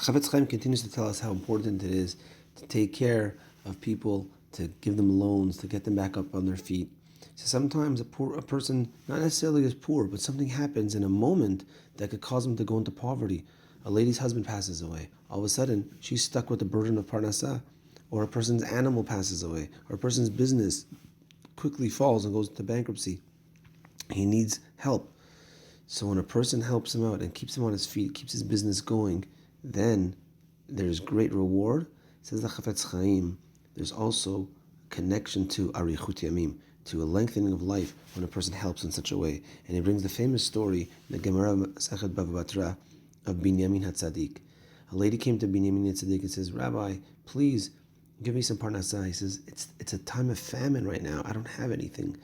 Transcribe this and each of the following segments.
Chafetz Chaim continues to tell us how important it is to take care of people, to give them loans, to get them back up on their feet. So sometimes a person, not necessarily is poor, but something happens in a moment that could cause them to go into poverty. A lady's husband passes away. All of a sudden, she's stuck with the burden of parnasah. Or a person's animal passes away. Or a person's business quickly falls and goes into bankruptcy. He needs help. So when a person helps him out and keeps him on his feet, keeps his business going, then there's great reward. Says the Chafetz Chaim, there's also connection to arichut yamim, to a lengthening of life when a person helps in such a way. And he brings the famous story in the Gemara Masechet Bava Batra of Binyamin HaTzadik. A lady came to Binyamin HaTzadik and says, Rabbi, please give me some parnasah. He says, it's a time of famine right now. I don't have anything.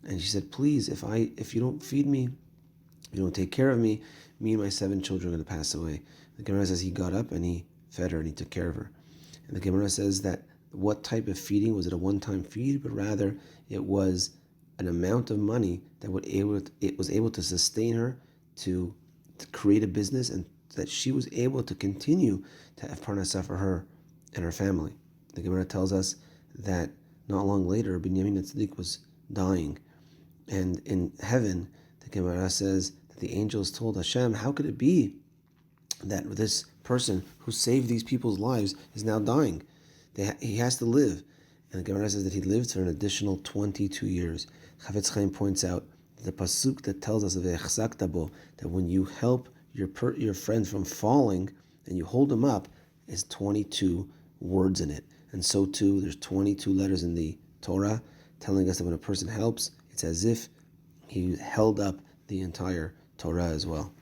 And she said, please, if you don't feed me, if you don't take care of me, me and my 7 children are going to pass away. The Gemara says he got up and he fed her and he took care of her. And the Gemara says that what type of feeding? Was it a one-time feed? But rather, it was an amount of money that it was able to sustain her to create a business, and that she was able to continue to have parnasah for her and her family. The Gemara tells us that not long later, Binyamin HaTzadik was dying. And in heaven, the Gemara says that the angels told Hashem, how could it be that this person who saved these people's lives is now dying? He has to live. And the Gemara says that he lived for an additional 22 years. Chafetz Chaim points out the pasuk that tells us of that when you help your friend from falling and you hold him up, is 22 words in it. And so too, there's 22 letters in the Torah telling us that when a person helps, it's as if he held up the entire Torah as well.